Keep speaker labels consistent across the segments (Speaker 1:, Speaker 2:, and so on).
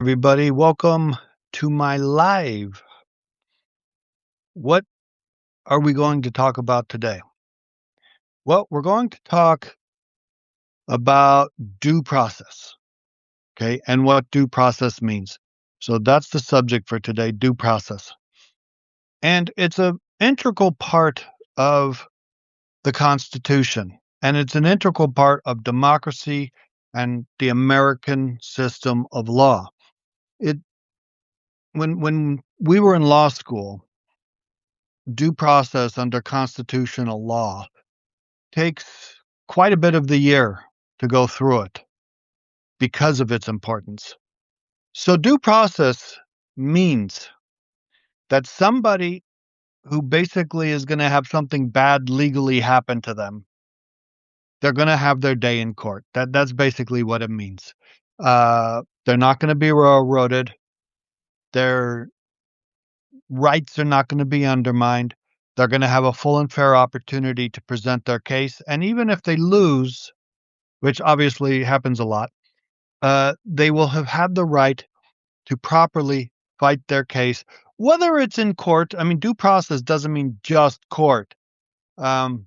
Speaker 1: Everybody. Welcome to my live. What are we going to talk about today? Well, we're going to talk about due process, okay, and what due process means. So that's the subject for today, due process. And it's an integral part of the Constitution, and it's an integral part of democracy and the American system of law. It when we were in law school, due process under constitutional law takes quite a bit of the year to go through it because of its importance. So, due process means that somebody who basically is going to have something bad legally happen to them, they're going to have their day in court. That's basically what it means. They're not going to be railroaded. Their rights are not going to be undermined. They're going to have a full and fair opportunity to present their case. And even if they lose, which obviously happens a lot, they will have had the right to properly fight their case, whether it's in court. I mean, due process doesn't mean just court. Um,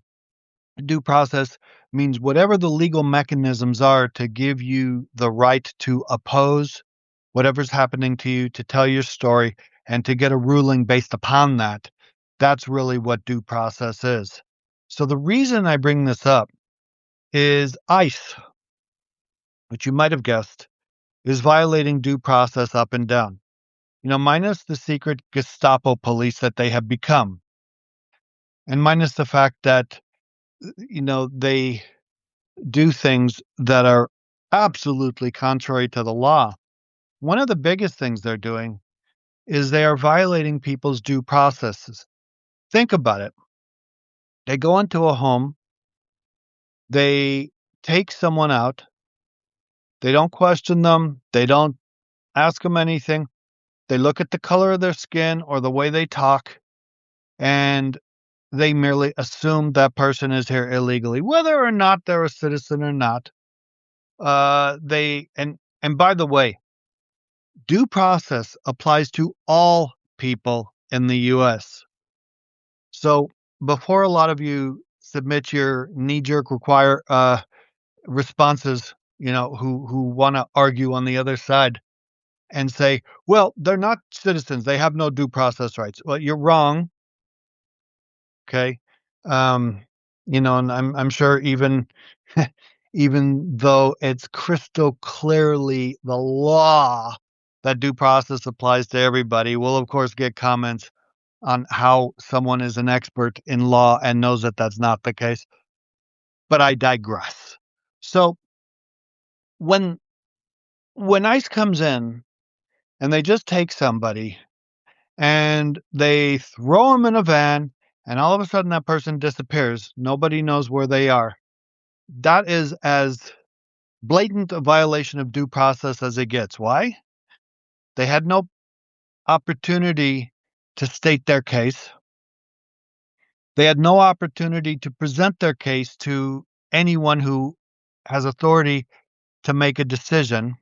Speaker 1: Due process means whatever the legal mechanisms are to give you the right to oppose whatever's happening to you, to tell your story, and to get a ruling based upon that. That's really what due process is. So the reason I bring this up is ICE, which you might have guessed, is violating due process up and down. Minus the secret Gestapo police that they have become, and minus the fact that, they do things that are absolutely contrary to the law. One of the biggest things they're doing is they are violating people's due processes. Think about it. They go into a home, they take someone out, they don't question them, they don't ask them anything. They look at the color of their skin or the way they talk, and they merely assume that person is here illegally, whether or not they're a citizen or not. They and by the way, due process applies to all people in the US. So before a lot of you submit your knee-jerk responses, who want to argue on the other side and say, well, they're not citizens, they have no due process rights. Well, you're wrong. Okay. And I'm sure even even though it's crystal clearly the law that due process applies to everybody, we'll of course get comments on how someone is an expert in law and knows that that's not the case. But I digress. So when ICE comes in and they just take somebody and they throw them in a van, and all of a sudden that person disappears. Nobody knows where they are. That is as blatant a violation of due process as it gets. Why? They had no opportunity to state their case. They had no opportunity to present their case to anyone who has authority to make a decision.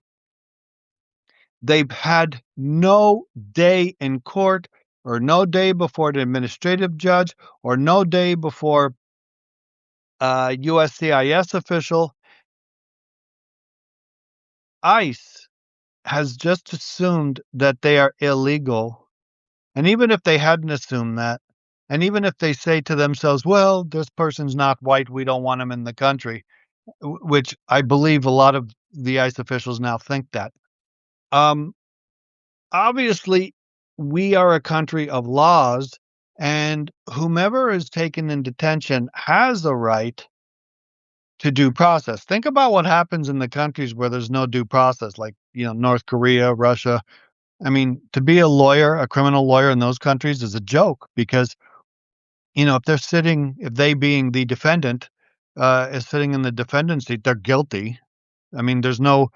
Speaker 1: They've had no day in court, or no day before an administrative judge, or no day before a USCIS official. ICE has just assumed that they are illegal. And even if they hadn't assumed that, and even if they say to themselves, well, this person's not white, we don't want him in the country, which I believe a lot of the ICE officials now think that. Um, Obviously, we are a country of laws, and whomever is taken in detention has a right to due process. Think about what happens in the countries where there's no due process, like, North Korea, Russia. I mean, to be a lawyer, a criminal lawyer in those countries is a joke because, if they being the defendant, is sitting in the defendant's seat, they're guilty. I mean, there's no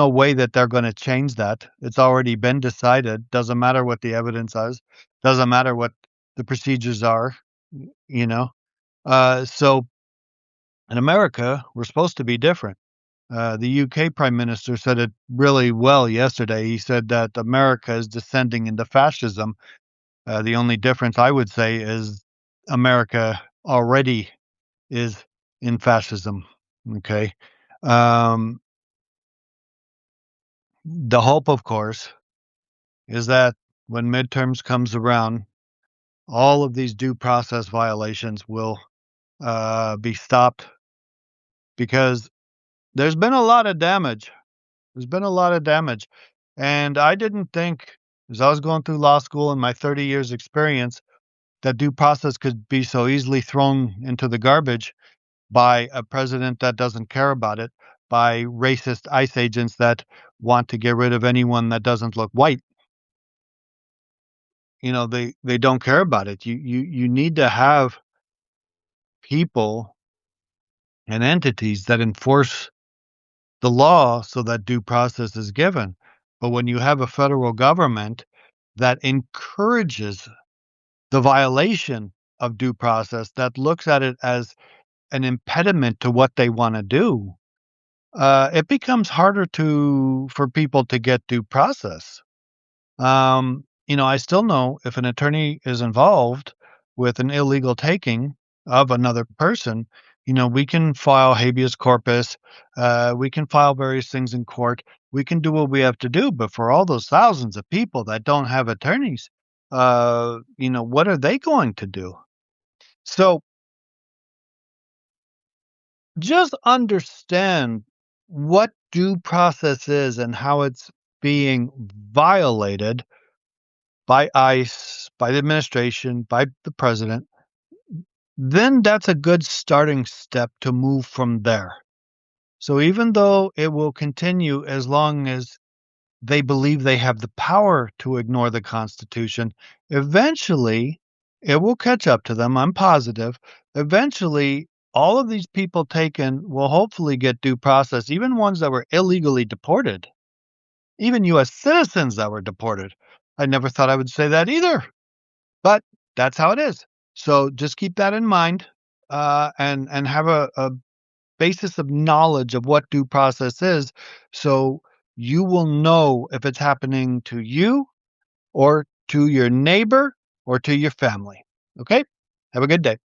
Speaker 1: way that they're gonna change that. It's already been decided. Doesn't matter what the evidence is. Doesn't matter what the procedures are, you know? So in America, we're supposed to be different. The UK Prime Minister said it really well yesterday. He said that America is descending into fascism. The only difference I would say is America already is in fascism. Okay. Um, the hope, of course, is that when midterms comes around, all of these due process violations will be stopped because there's been a lot of damage. There's been a lot of damage. And I didn't think, as I was going through law school and my 30 years experience, that due process could be so easily thrown into the garbage by a president that doesn't care about it, by racist ICE agents that want to get rid of anyone that doesn't look white. They don't care about it. You need to have people and entities that enforce the law so that due process is given. But when you have a federal government that encourages the violation of due process, that looks at it as an impediment to what they want to do, it becomes harder for people to get due process. I still know if an attorney is involved with an illegal taking of another person, we can file habeas corpus, we can file various things in court, we can do what we have to do. But for all those thousands of people that don't have attorneys, what are they going to do? So just understand what due process is and how it's being violated by ICE, by the administration, by the president, then that's a good starting step to move from there. So even though it will continue as long as they believe they have the power to ignore the Constitution, eventually it will catch up to them. I'm positive. Eventually, all of these people taken will hopefully get due process, even ones that were illegally deported, even U.S. citizens that were deported. I never thought I would say that either. But that's how it is. So just keep that in mind, and have a basis of knowledge of what due process is, so you will know if it's happening to you or to your neighbor or to your family. Okay? Have a good day.